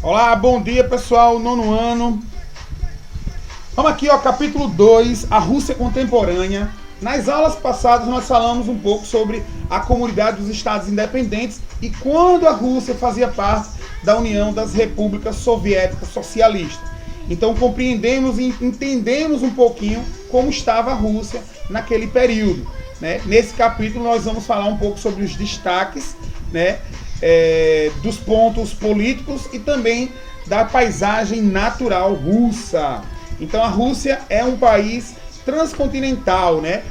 Olá, bom dia pessoal, nono ano. Vamos aqui, ó, capítulo 2, a Rússia contemporânea. Nas aulas passadas nós falamos um pouco sobre a comunidade dos estados independentes e quando a Rússia fazia parte da União das Repúblicas Soviéticas Socialistas. Então compreendemos e entendemos um pouquinho como estava a Rússia naquele período, né? Nesse capítulo nós vamos falar um pouco sobre os destaques, né, dos pontos políticos e também da paisagem natural russa. Então a Rússia é um país transcontinental, né?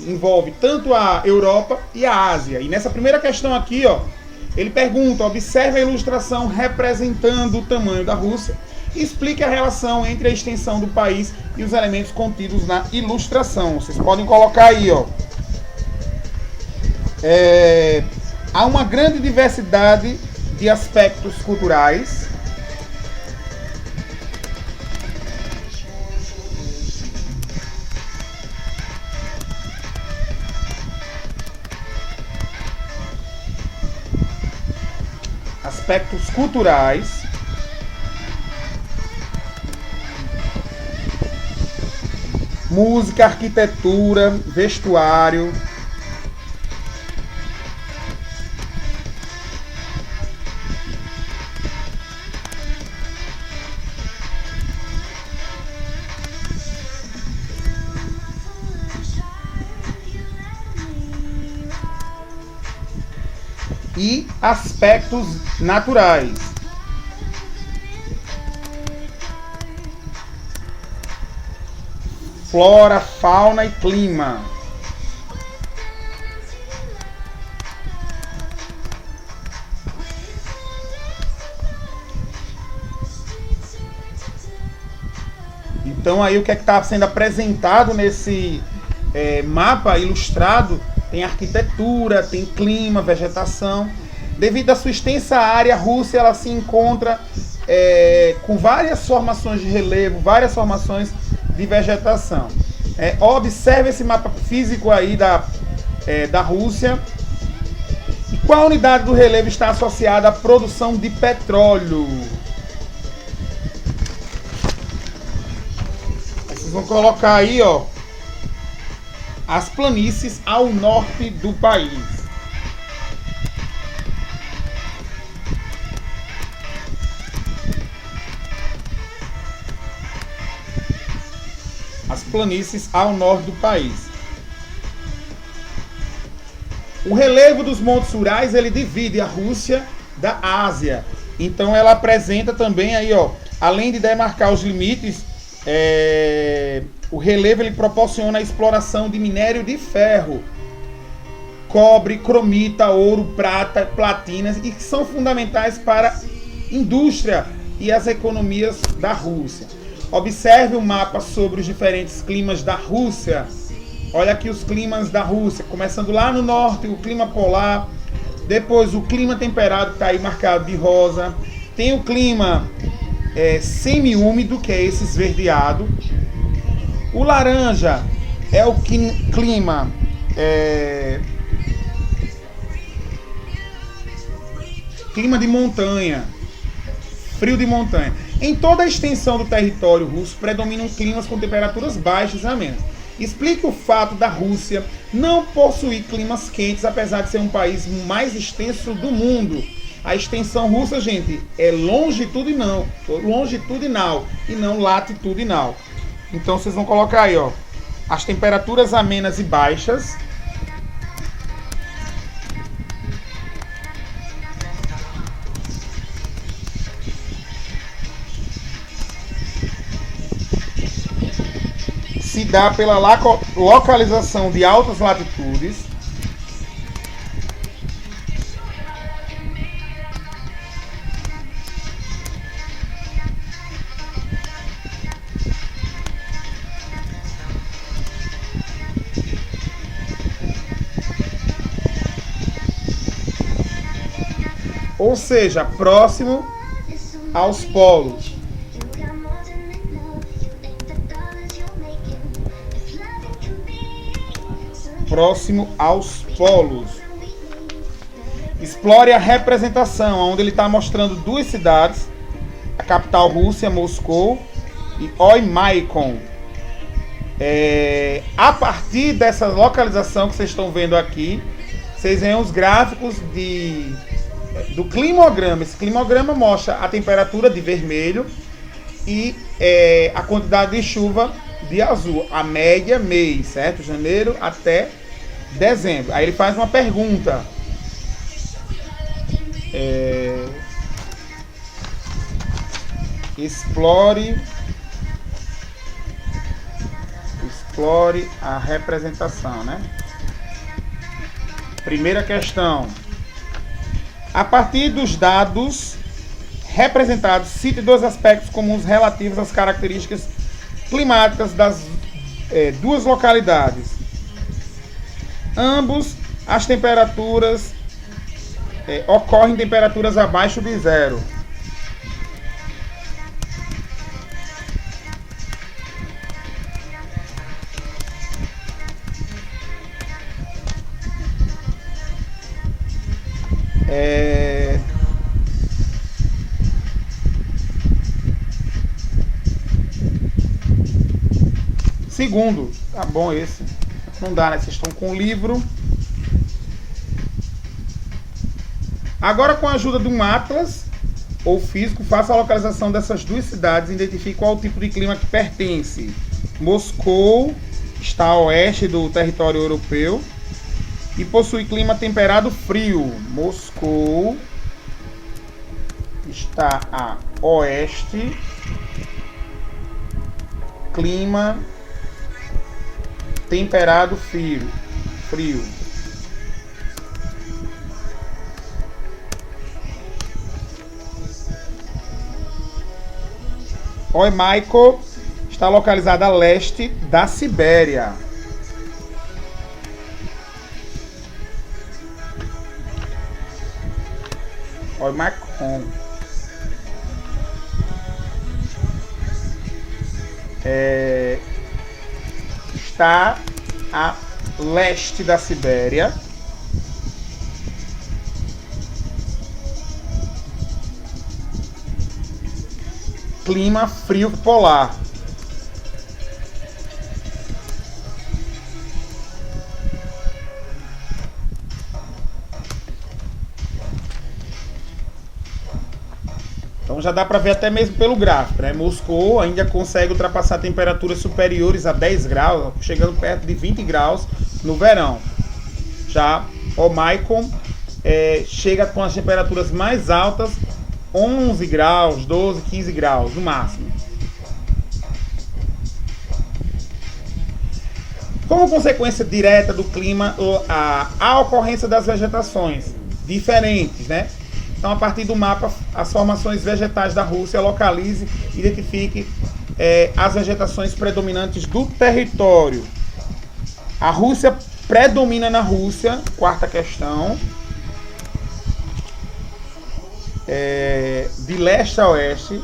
Envolve tanto a Europa e a Ásia. E nessa primeira questão aqui, ó, ele pergunta, observe a ilustração representando o tamanho da Rússia e explique a relação entre a extensão do país e os elementos contidos na ilustração. Vocês podem colocar aí, ó. Há uma grande diversidade de aspectos culturais. Aspectos culturais. Música, arquitetura, vestuário. E aspectos naturais. Flora, fauna e clima. Então aí o que é que está sendo apresentado nesse mapa ilustrado? Tem arquitetura, tem clima, vegetação. Devido à sua extensa área, a Rússia ela se encontra com várias formações de relevo, várias formações de vegetação. Observe esse mapa físico aí da Rússia. E qual unidade do relevo está associada à produção de petróleo? Vocês vão colocar aí, ó, as planícies ao norte do país. As planícies ao norte do país. O relevo dos Montes Urais, ele divide a Rússia da Ásia. Então ela apresenta também aí, ó, além de demarcar os limites, o relevo ele proporciona a exploração de minério de ferro, cobre, cromita, ouro, prata, platinas e que são fundamentais para a indústria e as economias da Rússia. Observe o mapa sobre os diferentes climas da Rússia. Olha aqui os climas da Rússia, começando lá no norte, o clima polar, depois o clima temperado que está aí marcado de rosa, tem o clima semi-úmido, que é esse esverdeado. O laranja é o clima clima de montanha, frio de montanha. Em toda a extensão do território russo predominam climas com temperaturas baixas e amenas. Explique o fato da Rússia não possuir climas quentes, apesar de ser um país mais extenso do mundo. A extensão russa, gente, é longitudinal e não latitudinal. Então vocês vão colocar aí, ó, as temperaturas amenas e baixas. Se dá pela localização de altas latitudes. Ou seja, próximo aos polos. próximo aos polos. Explore a representação, onde ele está mostrando duas cidades, capital Rússia, Moscou, e Oymyakon. A partir dessa localização que vocês estão vendo aqui, vocês veem os gráficos do climograma. Esse climograma mostra a temperatura de vermelho e a quantidade de chuva de azul, a média mês, certo? Janeiro até dezembro. Aí ele faz uma pergunta. Explore a representação, né? Primeira questão. A partir dos dados representados, cite dois aspectos comuns relativos às características climáticas das duas localidades. Ambos, as temperaturas ocorrem temperaturas abaixo de zero. Segundo, tá bom esse. Não dá, né? Vocês estão com o livro. Agora, com a ajuda de um atlas ou físico, faça a localização dessas duas cidades e identifique qual o tipo de clima que pertence. Moscou está a oeste do território europeu e possui clima temperado frio. Moscou está a oeste, clima temperado frio. Oymyakon está localizada a leste da Sibéria. Oymyakon está a leste da Sibéria. Clima frio polar. Então já dá para ver até mesmo pelo gráfico, né? Moscou ainda consegue ultrapassar temperaturas superiores a 10 graus, chegando perto de 20 graus no verão. Já Oymyakon chega com as temperaturas mais altas, 11 graus, 12, 15 graus no máximo. Como consequência direta do clima, a ocorrência das vegetações diferentes, né? Então, a partir do mapa, as formações vegetais da Rússia, localize e identifique as vegetações predominantes do território. A Rússia predomina na Rússia, quarta questão. De leste a oeste.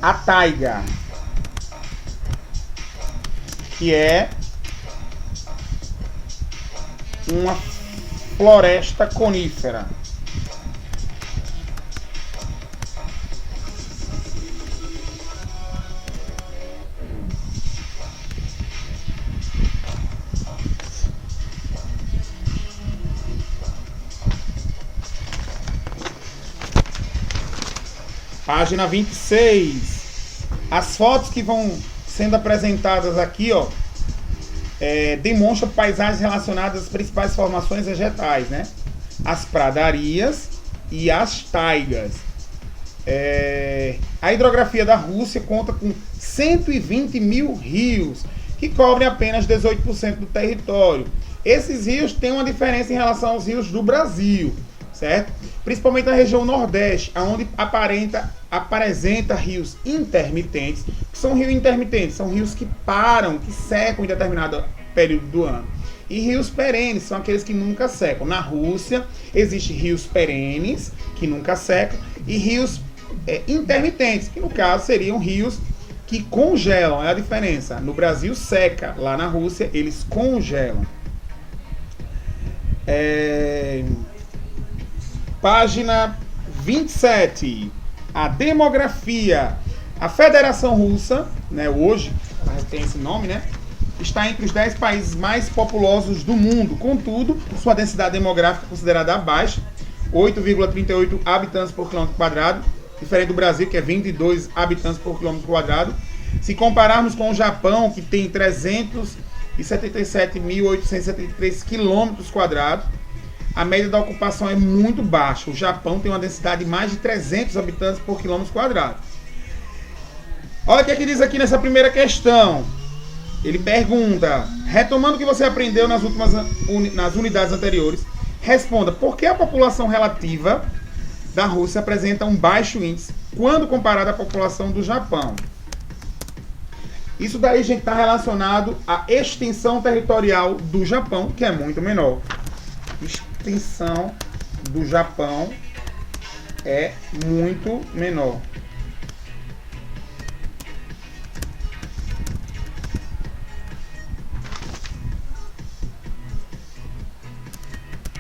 A taiga, que é uma floresta conífera. Página 26. As fotos que vão sendo apresentadas aqui, ó, demonstram paisagens relacionadas às principais formações vegetais, né? As pradarias e as taigas. A hidrografia da Rússia conta com 120 mil rios, que cobrem apenas 18% do território. Esses rios têm uma diferença em relação aos rios do Brasil, certo? Principalmente na região nordeste, onde apresenta rios intermitentes. O que são rios intermitentes? São rios que param, que secam em determinado período do ano. E rios perenes são aqueles que nunca secam. Na Rússia, existem rios perenes, que nunca secam, e rios intermitentes, que no caso seriam rios que congelam. É a diferença. No Brasil seca, lá na Rússia eles congelam. Página 27. A demografia. A Federação Russa, né, hoje, ela tem esse nome, né, está entre os 10 países mais populosos do mundo. Contudo, sua densidade demográfica é considerada baixa, 8,38 habitantes por quilômetro quadrado, diferente do Brasil, que é 22 habitantes por quilômetro quadrado. Se compararmos com o Japão, que tem 377.873 quilômetros quadrados, a média da ocupação é muito baixa. O Japão tem uma densidade de mais de 300 habitantes por quilômetro quadrado. Olha o que é que diz aqui nessa primeira questão. Ele pergunta, retomando o que você aprendeu nas unidades anteriores, responda, por que a população relativa da Rússia apresenta um baixo índice quando comparada à população do Japão? Isso daí, gente, está relacionado à extensão territorial do Japão, que é muito menor. Extensão do Japão é muito menor.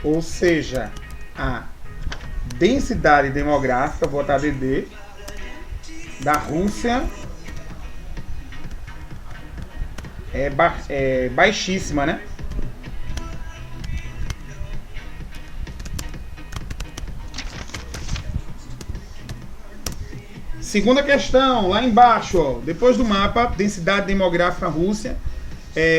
Ou seja, a densidade demográfica, vou botar DD, da Rússia é baixíssima, né? Segunda questão, lá embaixo, ó, depois do mapa, densidade demográfica Rússia,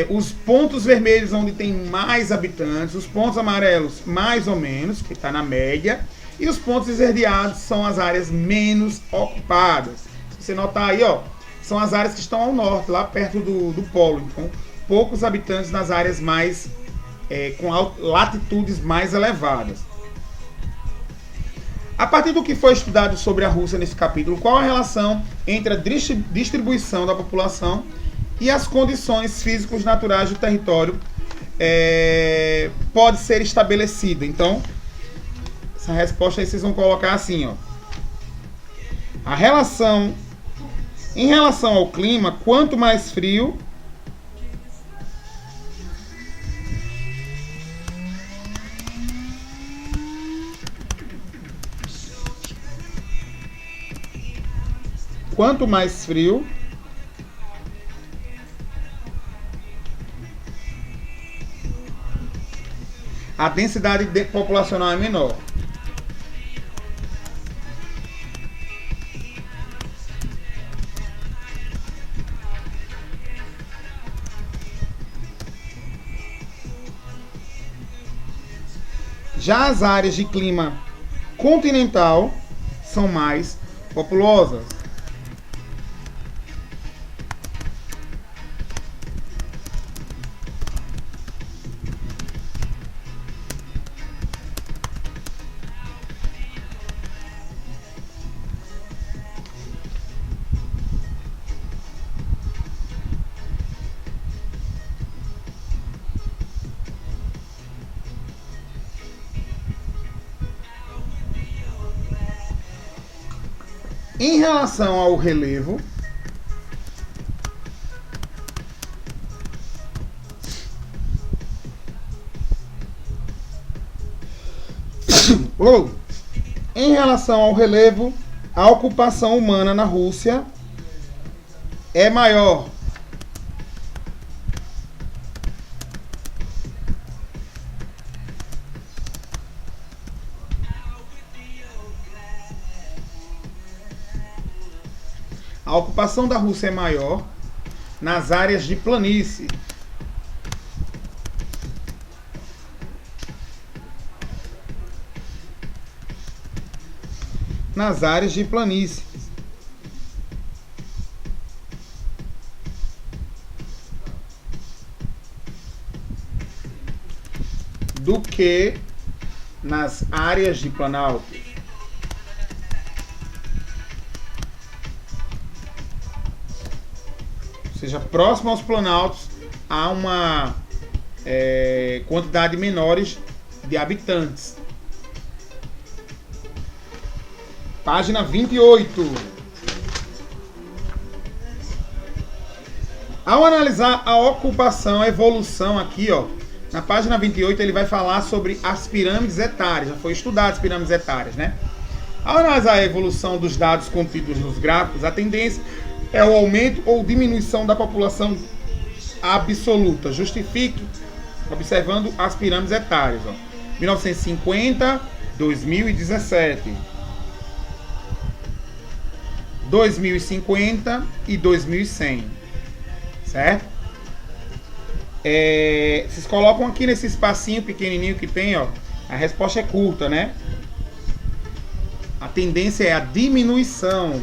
os pontos vermelhos onde tem mais habitantes, os pontos amarelos mais ou menos, que está na média, e os pontos esverdeados são as áreas menos ocupadas. Se você notar aí, ó, são as áreas que estão ao norte, lá perto do polo. Então, poucos habitantes nas áreas mais com latitudes mais elevadas. A partir do que foi estudado sobre a Rússia nesse capítulo, qual a relação entre a distribuição da população e as condições físicas naturais do território pode ser estabelecida? Então, essa resposta aí vocês vão colocar assim, ó. Em relação ao clima, quanto mais frio, a densidade populacional é menor. Já as áreas de clima continental são mais populosas. Em relação ao relevo, a ocupação humana na Rússia é maior. A ocupação da Rússia é maior nas áreas de planície. Nas áreas de planície. Do que nas áreas de planalto. Ou seja, próximo aos planaltos há uma quantidade menores de habitantes. Página 28. Ao analisar a ocupação, a evolução aqui, ó, na página 28 ele vai falar sobre as pirâmides etárias. Já foi estudado as pirâmides etárias, né? Ao analisar a evolução dos dados contidos nos gráficos, a tendência é o aumento ou diminuição da população absoluta. Justifique observando as pirâmides etárias, ó. 1950, 2017. 2050 e 2100, certo? Vocês colocam aqui nesse espacinho pequenininho que tem, ó, a resposta é curta, né? A tendência é a diminuição.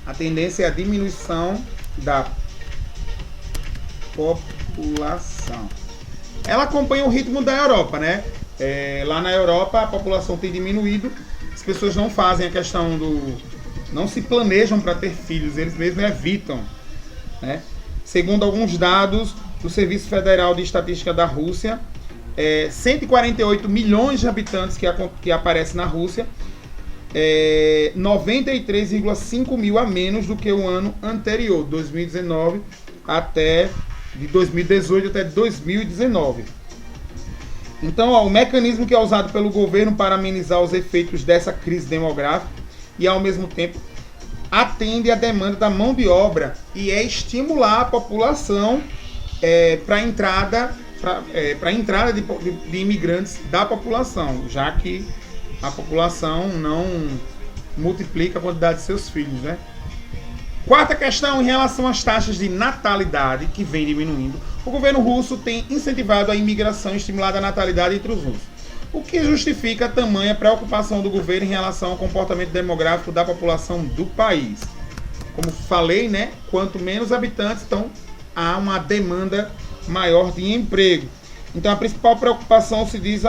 A tendência é a diminuição da população. Ela acompanha o ritmo da Europa, né? Lá na Europa a população tem diminuído, as pessoas não fazem a questão não se planejam para ter filhos, eles mesmos evitam, né? Segundo alguns dados do Serviço Federal de Estatística da Rússia, 148 milhões de habitantes que aparecem na Rússia, 93,5 mil a menos do que o ano anterior, 2019 até de 2018 até 2019. Então, ó, o mecanismo que é usado pelo governo para amenizar os efeitos dessa crise demográfica e, ao mesmo tempo, atende à demanda da mão de obra e é estimular a população para a entrada de imigrantes da população, já que a população não multiplica a quantidade de seus filhos, né? Quarta questão, em relação às taxas de natalidade, que vem diminuindo, o governo russo tem incentivado a imigração e estimulado a natalidade entre os russos, o que justifica a tamanha preocupação do governo em relação ao comportamento demográfico da população do país. Como falei, né, quanto menos habitantes, então há uma demanda maior de emprego. Então a principal preocupação se diz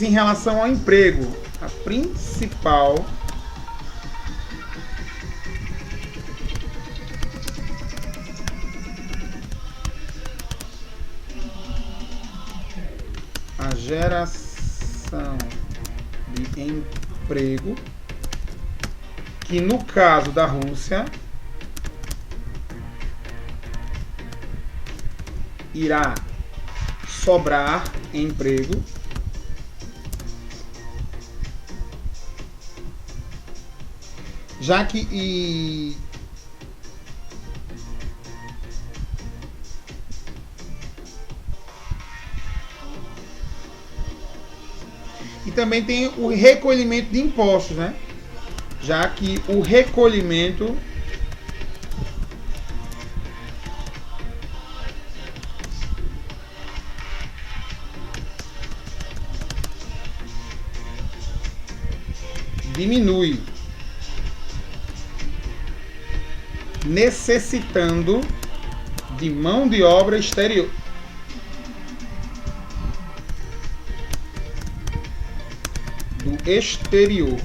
em relação ao emprego. A principal a geração de emprego, que no caso da Rússia irá sobrar emprego já que e também tem o recolhimento de impostos, né? Já que o recolhimento diminui, necessitando de mão de obra exterior. Do exterior.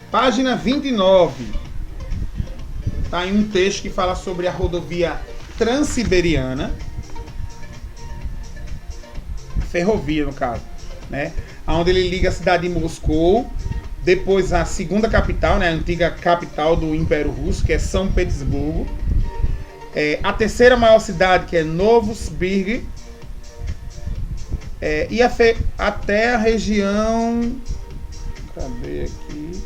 Página 29. Tá em um texto que fala sobre a rodovia Transiberiana. Ferrovia, no caso, né? Onde ele liga a cidade de Moscou, depois a segunda capital, né? A antiga capital do Império Russo, que é São Petersburgo. A terceira maior cidade, que é Novosibirsk. E até a região... Cadê aqui?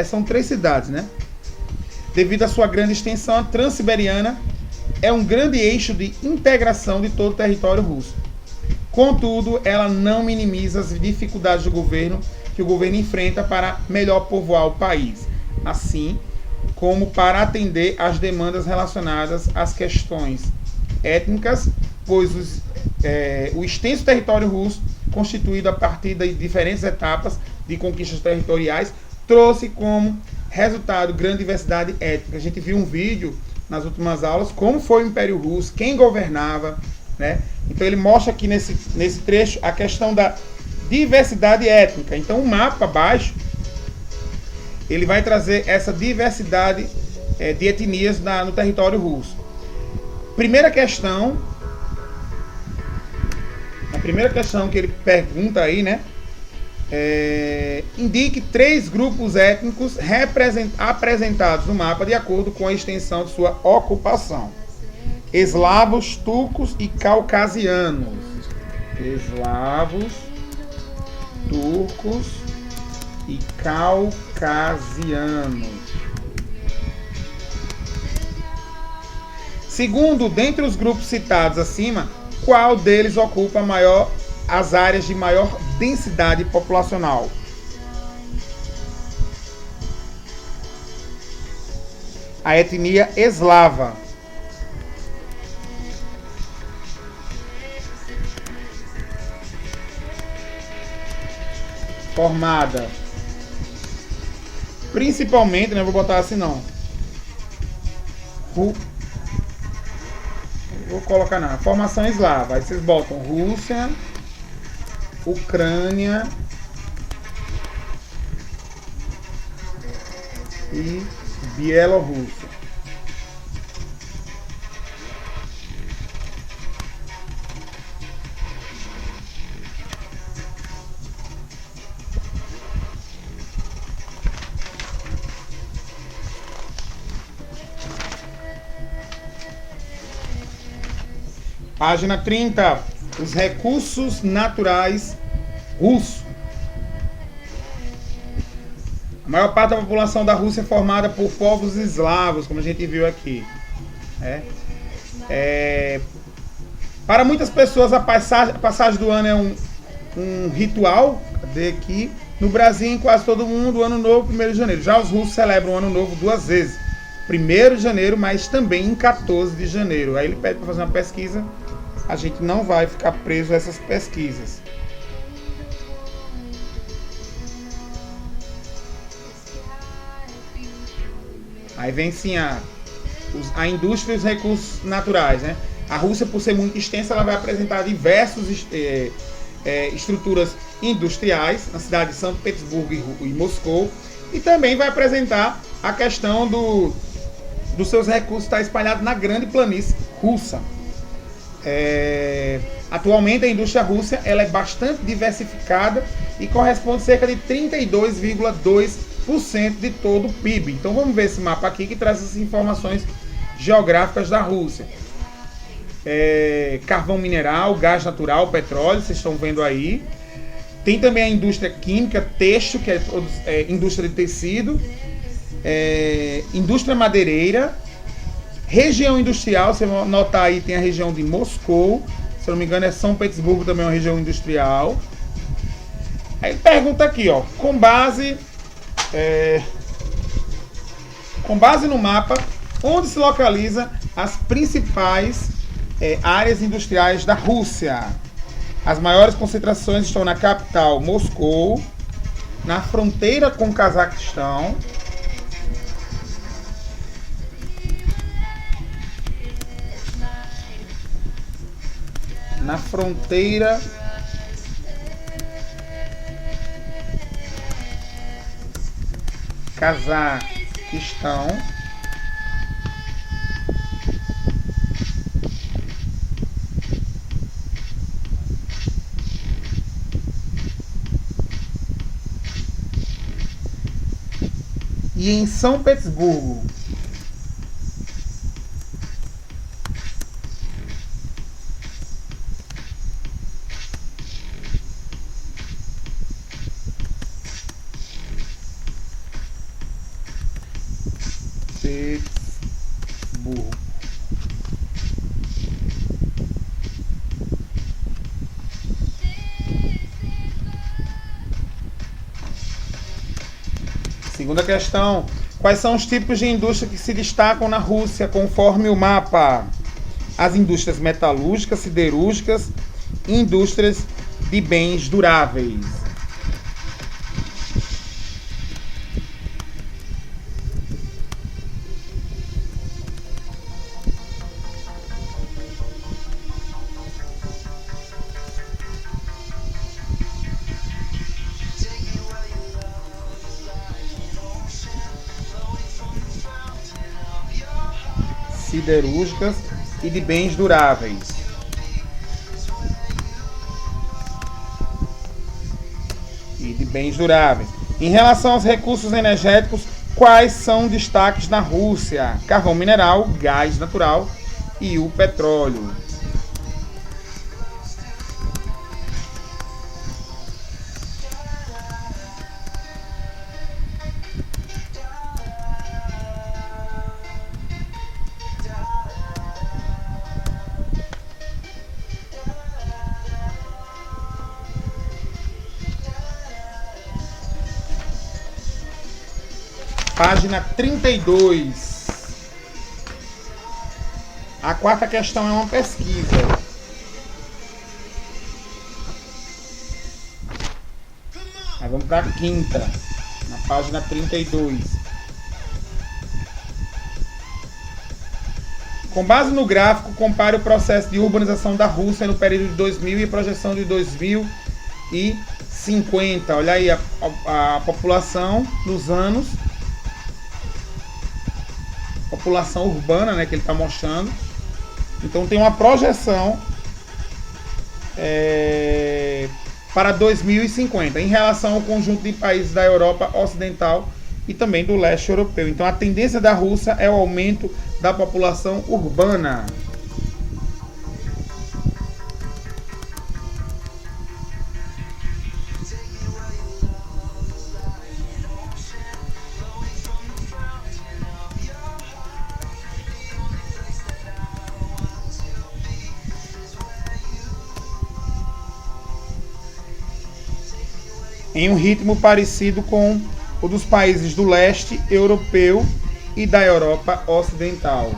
São 3 cidades, né? Devido à sua grande extensão, a Transiberiana é um grande eixo de integração de todo o território russo. Contudo, ela não minimiza as dificuldades do governo que o governo enfrenta para melhor povoar o país, assim como para atender às demandas relacionadas às questões étnicas, pois o extenso território russo, constituído a partir de diferentes etapas de conquistas territoriais, trouxe como Resultado, grande diversidade étnica. A gente viu um vídeo nas últimas aulas como foi o Império Russo, quem governava, né? Então ele mostra aqui nesse trecho a questão da diversidade étnica. Então o mapa abaixo, ele vai trazer essa diversidade de etnias no território russo. Primeira questão, a primeira questão que ele pergunta aí, né? Indique 3 grupos étnicos apresentados no mapa de acordo com a extensão de sua ocupação. Eslavos, turcos e caucasianos. Eslavos, turcos e caucasianos. Segundo, dentre os grupos citados acima, qual deles ocupa as áreas de maior densidade populacional? A etnia eslava. Formada principalmente, não vou botar assim não. Vou colocar na formação eslava. Aí vocês botam Rússia, Ucrânia e Bielorrússia. Página 30. Os recursos naturais russos. A maior parte da população da Rússia é formada por povos eslavos, como a gente viu aqui. Para muitas pessoas, a passagem do ano é um ritual. Cadê aqui? No Brasil, em quase todo mundo, o Ano Novo, 1º de janeiro. Já os russos celebram o Ano Novo 2 vezes. 1º de janeiro, mas também em 14 de janeiro. Aí ele pede para fazer uma pesquisa. A gente não vai ficar preso a essas pesquisas. Aí vem sim a indústria e os recursos naturais, né? A Rússia, por ser muito extensa, ela vai apresentar diversas estruturas industriais na cidade de São Petersburgo e Moscou. E também vai apresentar a questão dos seus recursos estar espalhados na grande planície russa. Atualmente a indústria russa ela é bastante diversificada e corresponde a cerca de 32,2% de todo o PIB. Então vamos ver esse mapa aqui que traz essas informações geográficas da Rússia. Carvão mineral, gás natural, petróleo, vocês estão vendo aí. Tem também a indústria química, têxtil, que é indústria de tecido, indústria madeireira, região industrial, você vai notar aí, tem a região de Moscou, se eu não me engano é São Petersburgo também é uma região industrial. Aí ele pergunta aqui, ó, com base no mapa, onde se localiza as principais áreas industriais da Rússia. As maiores concentrações estão na capital Moscou, na fronteira com o Cazaquistão, na fronteira Cazaquistão e em São Petersburgo. Segunda questão. Quais são os tipos de indústria que se destacam na Rússia conforme o mapa? As indústrias metalúrgicas, siderúrgicas, indústrias de bens duráveis. siderúrgicas e de bens duráveis. Em relação aos recursos energéticos, quais são destaques na Rússia? Carvão mineral, gás natural e o petróleo. Página 32. A quarta questão é uma pesquisa. Aí vamos para a quinta, na página 32. Com base no gráfico, compare o processo de urbanização da Rússia no período de 2000 e projeção de 2050. Olha aí a população nos anos. População urbana, né, que ele está mostrando. Então tem uma projeção para 2050 em relação ao conjunto de países da Europa Ocidental e também do leste europeu. Então a tendência da Rússia é o aumento da população urbana. Em um ritmo parecido com o dos países do leste europeu e da Europa Ocidental.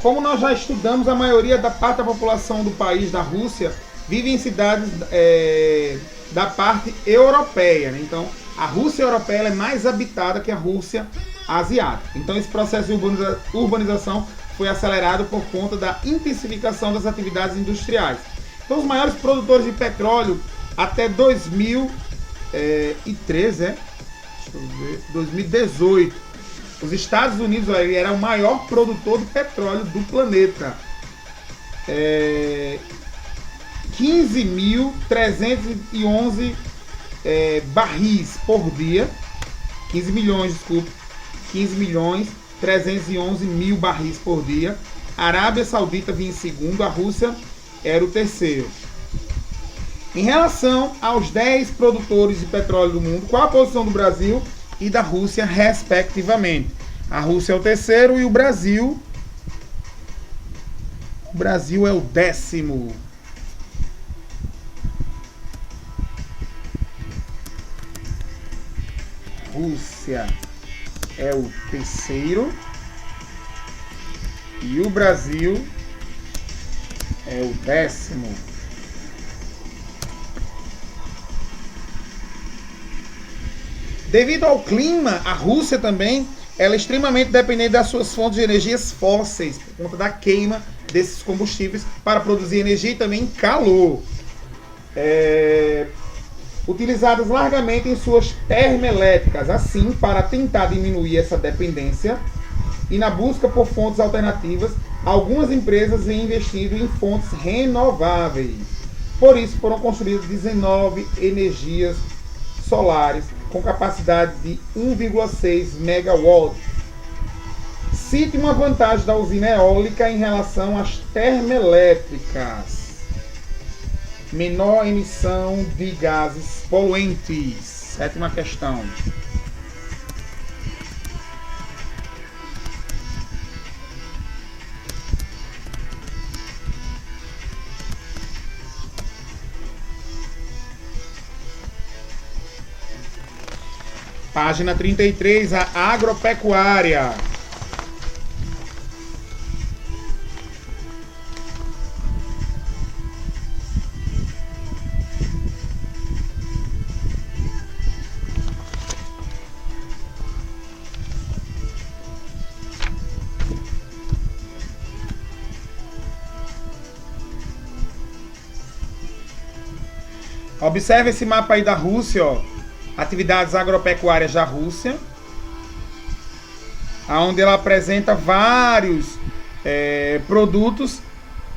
Como nós já estudamos, a maioria da parte da população do país, da Rússia, vive em cidades da parte europeia, né? Então, a Rússia europeia é mais habitada que a Rússia asiática. Então, esse processo de urbanização foi acelerado por conta da intensificação das atividades industriais. Então, os maiores produtores de petróleo até 2018. Os Estados Unidos era o maior produtor de petróleo do planeta. 15.311 barris por dia. 15 milhões 311 mil barris por dia. A Arábia Saudita vinha em segundo, a Rússia era o terceiro. Em relação aos 10 produtores de petróleo do mundo, qual a posição do Brasil e da Rússia, respectivamente? A Rússia é o terceiro e o Brasil é o 10º. Rússia é o terceiro e o Brasil é o 10º. Devido ao clima, a Rússia também ela é extremamente dependente das suas fontes de energias fósseis, por conta da queima desses combustíveis para produzir energia e também calor. Utilizadas largamente em suas termoelétricas. Assim, para tentar diminuir essa dependência e na busca por fontes alternativas, algumas empresas vêm investindo em fontes renováveis. Por isso, foram construídas 19 energias solares com capacidade de 1,6 megawatts. Cite uma vantagem da usina eólica em relação às termoelétricas: menor emissão de gases poluentes. 7ª questão. Página 33, a agropecuária. Observe esse mapa aí da Rússia, ó. Atividades agropecuárias da Rússia, onde ela apresenta vários produtos: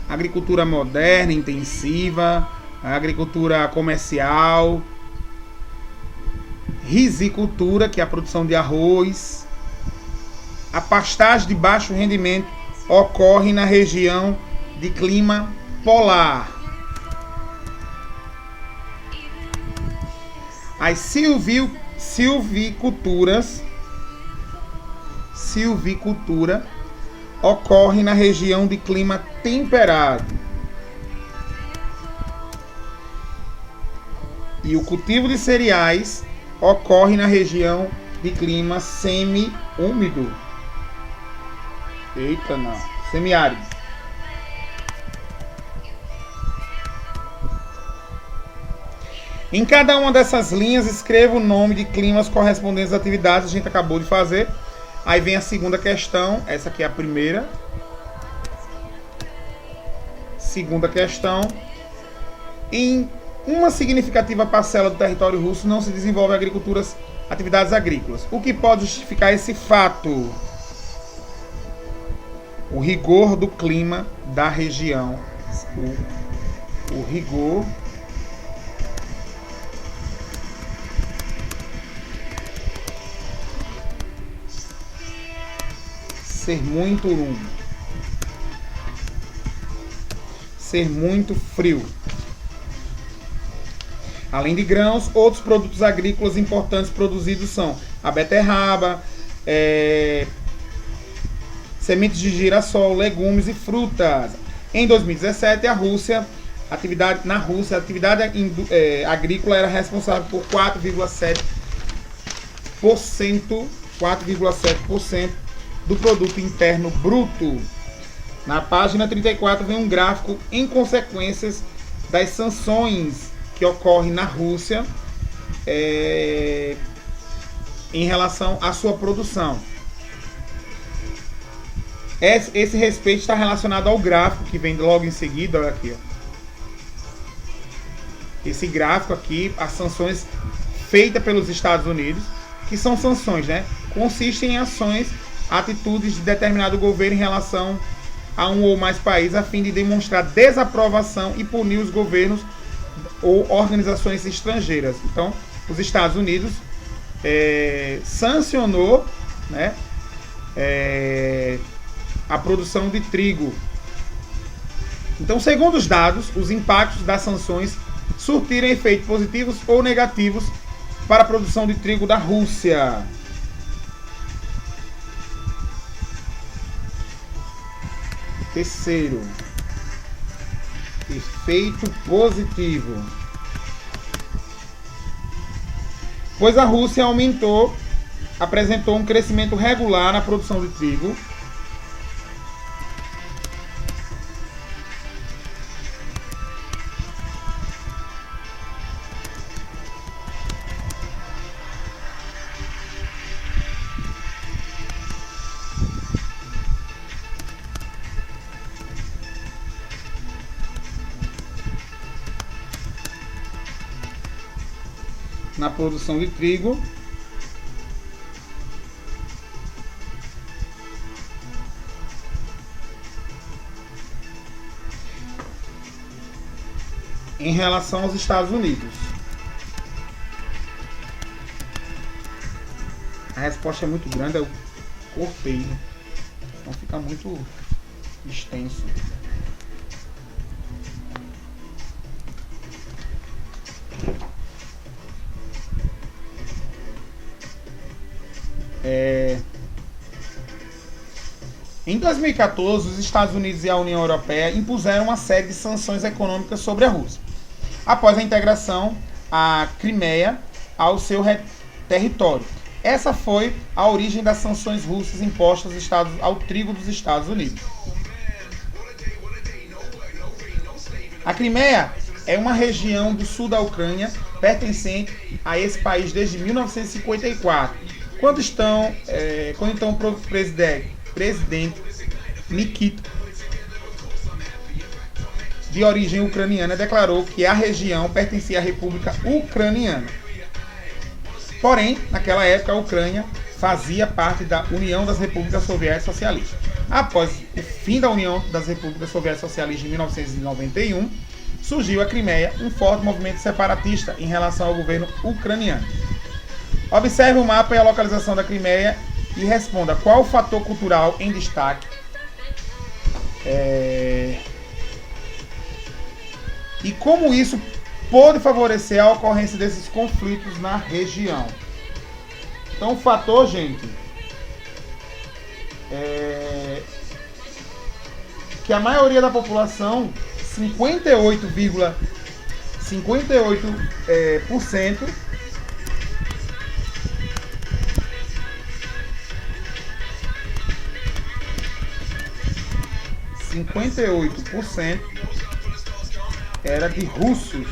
agricultura moderna, intensiva, agricultura comercial, risicultura, que é a produção de arroz. A pastagem de baixo rendimento ocorre na região de clima polar. As silvicultura ocorre na região de clima temperado. E o cultivo de cereais ocorre na região de clima semi-úmido. Eita, não. Semiárido. Em cada uma dessas linhas, escreva o nome de climas correspondentes às atividades. A gente acabou de fazer. Aí vem a segunda questão. Essa aqui é a primeira. Segunda questão. Em uma significativa parcela do território russo não se desenvolve atividades agrícolas. O que pode justificar esse fato? O rigor do clima da região. O rigor ser muito frio. Além de grãos, outros produtos agrícolas importantes produzidos são a beterraba, sementes de girassol, legumes e frutas. Em 2017, a atividade agrícola era responsável por 4,7% do produto interno bruto. Na página 34 vem um gráfico em consequências das sanções que ocorrem na Rússia em relação à sua produção. Esse respeito está relacionado ao gráfico que vem logo em seguida. Olha aqui, ó. Esse gráfico aqui, as sanções feitas pelos Estados Unidos, que são sanções, né? Consistem em ações, atitudes de determinado governo em relação a um ou mais países a fim de demonstrar desaprovação e punir os governos ou organizações estrangeiras. Então, os Estados Unidos sancionou, né, a produção de trigo. Então, segundo os dados, os impactos das sanções surtiram efeitos positivos ou negativos para a produção de trigo da Rússia. Terceiro, efeito positivo. Pois a Rússia apresentou um crescimento regular na produção de trigo, na produção de trigo, em relação aos Estados Unidos. A resposta é muito grande, eu cortei, né? Então fica muito extenso. Em 2014, os Estados Unidos e a União Europeia impuseram uma série de sanções econômicas sobre a Rússia, após a integração à Crimeia ao seu território. Essa foi a origem das sanções russas impostas ao trigo dos Estados Unidos. A Crimeia é uma região do sul da Ucrânia pertencente a esse país desde 1954, quando então o presidente Nikita de origem ucraniana, declarou que a região pertencia à República Ucraniana. Porém, naquela época, a Ucrânia fazia parte da União das Repúblicas Soviéticas Socialistas. Após o fim da União das Repúblicas Soviéticas Socialistas em 1991, surgiu a Crimeia, um forte movimento separatista em relação ao governo ucraniano. Observe o mapa e a localização da Crimeia e responda qual o fator cultural em destaque e como isso pode favorecer a ocorrência desses conflitos na região. Então o fator, gente, que a maioria da população, 58%, era de russos.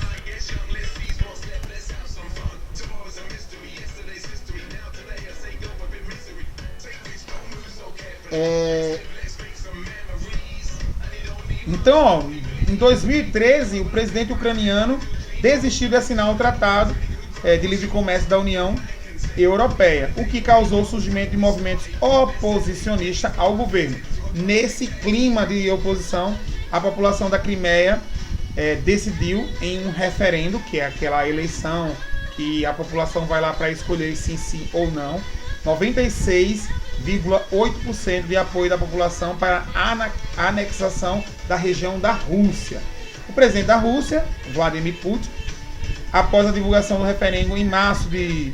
Então, ó, em 2013, o presidente ucraniano desistiu de assinar o Tratado de Livre Comércio da União Europeia, o que causou o surgimento de movimentos oposicionistas ao governo. Nesse clima de oposição, a população da Crimeia decidiu em um referendo, que é aquela eleição que a população vai lá para escolher sim ou não, 96,8% de apoio da população para a anexação da região da Rússia. O presidente da Rússia, Vladimir Putin, após a divulgação do referendo em março de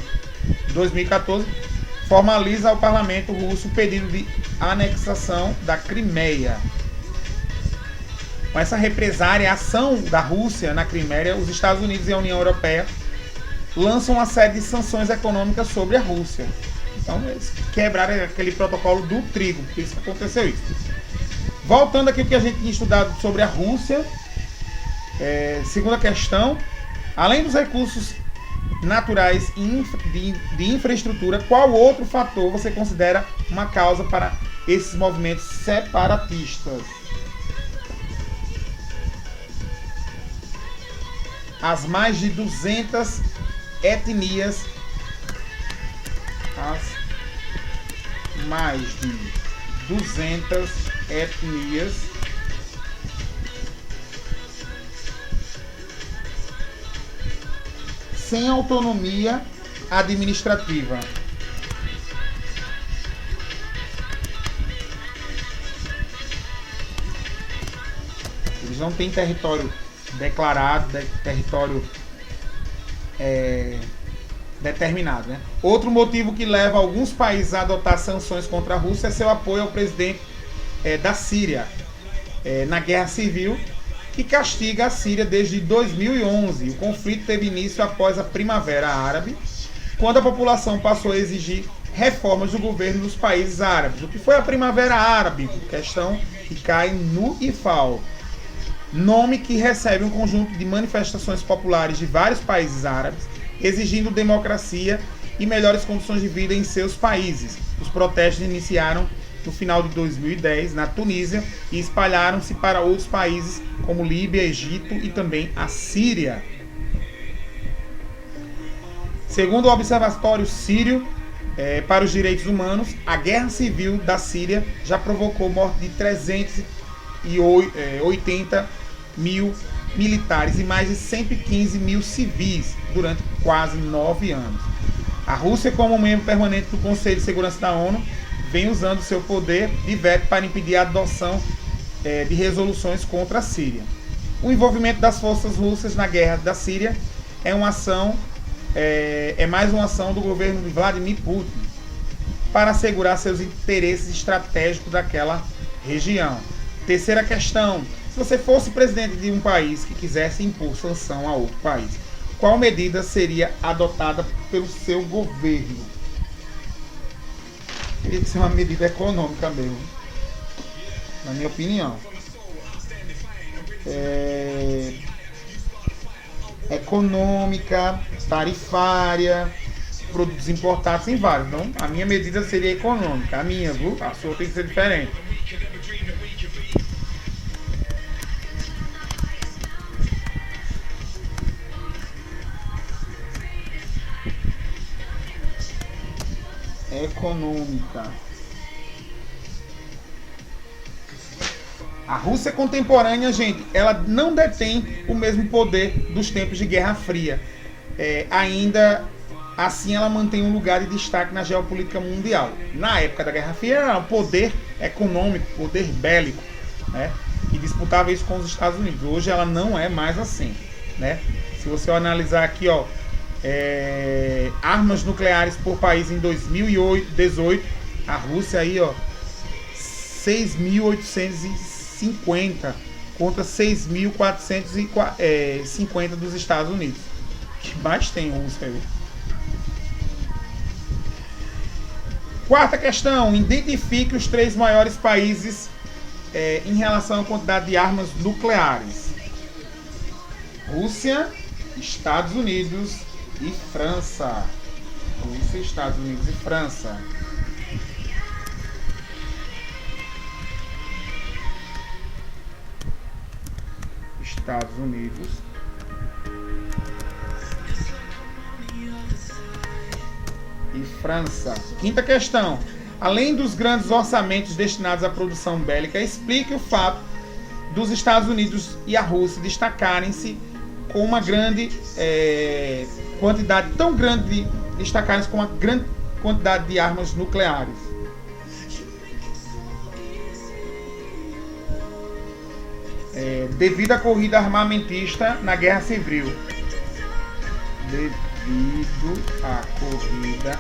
2014, formaliza ao parlamento russo o pedido de anexação da Crimeia. Com essa represária, a ação da Rússia na Crimeia, os Estados Unidos e a União Europeia lançam uma série de sanções econômicas sobre a Rússia. Então, eles quebraram aquele protocolo do trigo, por isso que aconteceu isso. Voltando aqui ao que a gente tinha estudado sobre a Rússia, segunda questão, além dos recursos naturais de infraestrutura, qual outro fator você considera uma causa para esses movimentos separatistas? As mais de 200 etnias, sem autonomia administrativa. Eles não têm território declarado, território determinado, né? Outro motivo que leva alguns países a adotar sanções contra a Rússia é seu apoio ao presidente da Síria na guerra civil, que castiga a Síria desde 2011. O conflito teve início após a Primavera Árabe, quando a população passou a exigir reformas do governo dos países árabes. O que foi a Primavera Árabe? Questão que cai no IFAO. Nome que recebe um conjunto de manifestações populares de vários países árabes, exigindo democracia e melhores condições de vida em seus países. Os protestos iniciaram no final de 2010 na Tunísia e espalharam-se para outros países como Líbia, Egito e também a Síria. Segundo o Observatório Sírio para os Direitos Humanos, a guerra civil da Síria já provocou morte de 380 mil militares e mais de 115 mil civis durante quase 9 anos. A Rússia, como membro permanente do Conselho de Segurança da ONU, vem usando seu poder de veto para impedir a adoção de resoluções contra a Síria. O envolvimento das forças russas na guerra da Síria é mais uma ação do governo de Vladimir Putin para assegurar seus interesses estratégicos daquela região. Terceira questão: se você fosse presidente de um país que quisesse impor sanção a outro país, qual medida seria adotada pelo seu governo? Teria que ser uma medida econômica mesmo, na minha opinião. Econômica, tarifária, produtos importados, tem vários. Então, a minha medida seria econômica. A minha, viu? A sua tem que ser diferente. econômica. A Rússia contemporânea, gente, ela não detém o mesmo poder dos tempos de Guerra Fria. Ainda assim, ela mantém um lugar de destaque na geopolítica mundial. Na época da Guerra Fria, era um poder econômico, poder bélico, né? E disputava isso com os Estados Unidos. Hoje ela não é mais assim, né? Se você analisar aqui, ó, armas nucleares por país em 2018, a Rússia aí, ó, 6.850 contra 6.450 dos Estados Unidos. Que mais tem Rússia aí? Quarta questão, identifique os 3 maiores países em relação à quantidade de armas nucleares. Rússia, Estados Unidos e França. Rússia, Estados Unidos e França. Estados Unidos e França. Quinta questão. Além dos grandes orçamentos destinados à produção bélica, explique o fato dos Estados Unidos e a Rússia destacarem-se com uma grande quantidade, tão grande, destacarem-se com uma grande quantidade de armas nucleares. Devido à corrida armamentista na Guerra Civil. Devido à corrida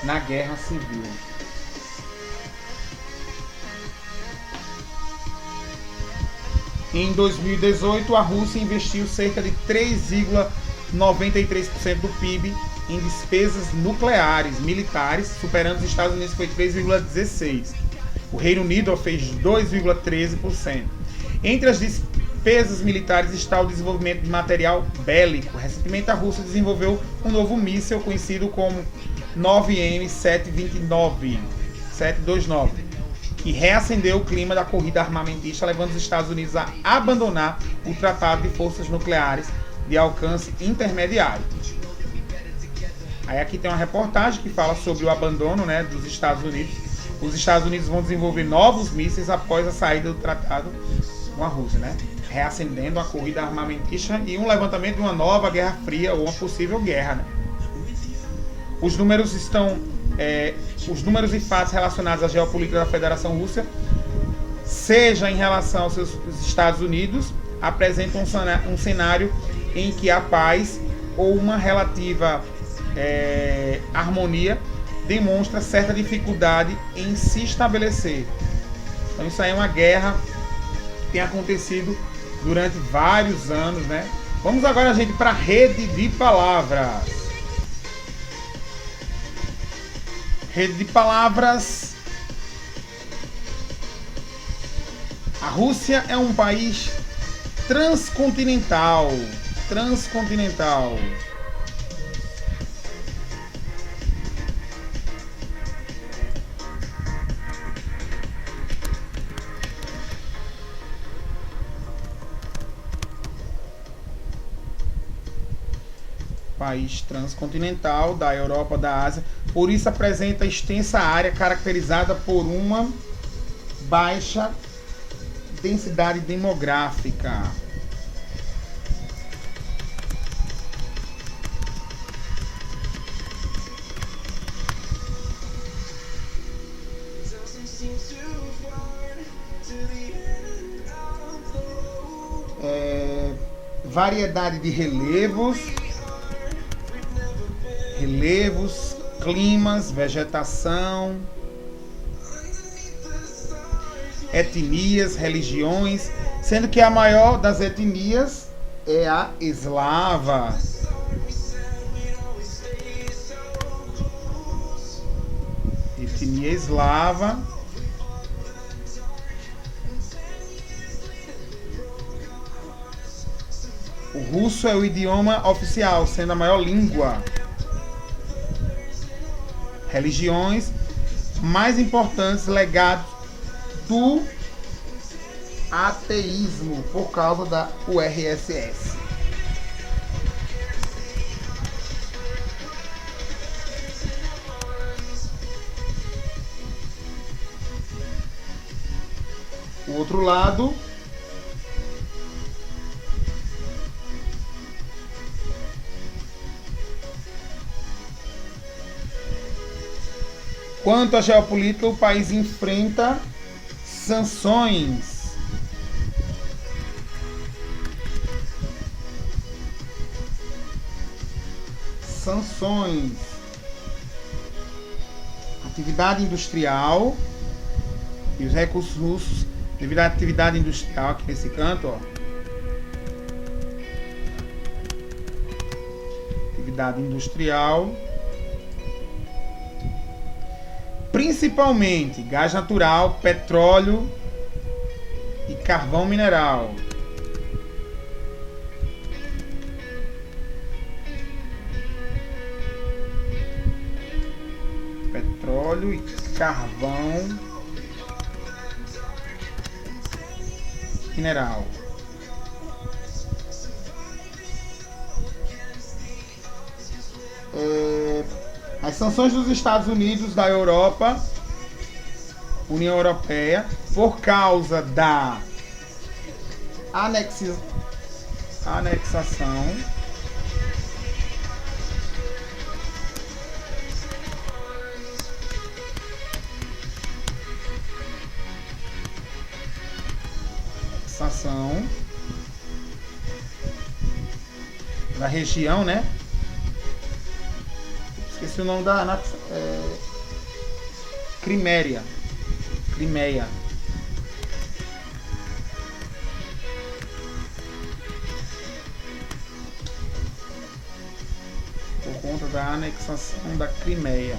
na Guerra Civil. Em 2018, a Rússia investiu cerca de 3,93% do PIB em despesas nucleares militares, superando os Estados Unidos, que foi 3,16%. O Reino Unido fez 2,13%. Entre as despesas militares está o desenvolvimento de material bélico. Recentemente, a Rússia desenvolveu um novo míssil conhecido como 9M729, que reacendeu o clima da corrida armamentista, levando os Estados Unidos a abandonar o Tratado de Forças Nucleares de alcance intermediário. Aí aqui tem uma reportagem que fala sobre o abandono, né, dos Estados Unidos. Os Estados Unidos vão desenvolver novos mísseis após a saída do tratado com a Rússia, né? Reacendendo a corrida armamentista e um levantamento de uma nova Guerra Fria ou uma possível guerra, né? Os números e fatos relacionados à geopolítica da Federação Russa, seja em relação aos seus Estados Unidos, apresentam um cenário em que a paz ou uma relativa harmonia demonstra certa dificuldade em se estabelecer. Então isso aí é uma guerra que tem acontecido durante vários anos, né? Vamos agora, gente, para a rede de palavras. Rede de palavras. A Rússia é um país transcontinental. País transcontinental da Europa, da Ásia, por isso apresenta extensa área caracterizada por uma baixa densidade demográfica. Variedade de relevos, climas, vegetação, etnias, religiões, sendo que a maior das etnias é a eslava. Etnia eslava. O russo é o idioma oficial, sendo a maior língua. Religiões mais importantes, legados do ateísmo por causa da URSS. O outro lado, quanto à geopolítica, o país enfrenta sanções. Atividade industrial e os recursos russos, devido à atividade industrial aqui nesse canto, ó. Atividade industrial, principalmente gás natural, petróleo e carvão mineral. Petróleo e carvão mineral. As sanções dos Estados Unidos, da Europa, União Europeia, por causa da anexação da região, né? Esqueci o nome da Crimeia. Por conta da anexação da Crimeia.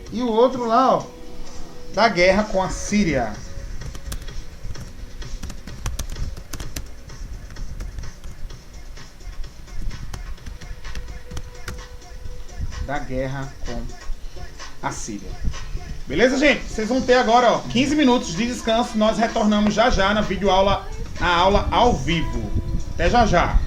E o outro lá, ó, da guerra com a Síria. Da guerra com a Síria. Beleza, gente? Vocês vão ter agora, ó, 15 minutos de descanso. Nós retornamos já já na videoaula, na aula ao vivo. Até já já.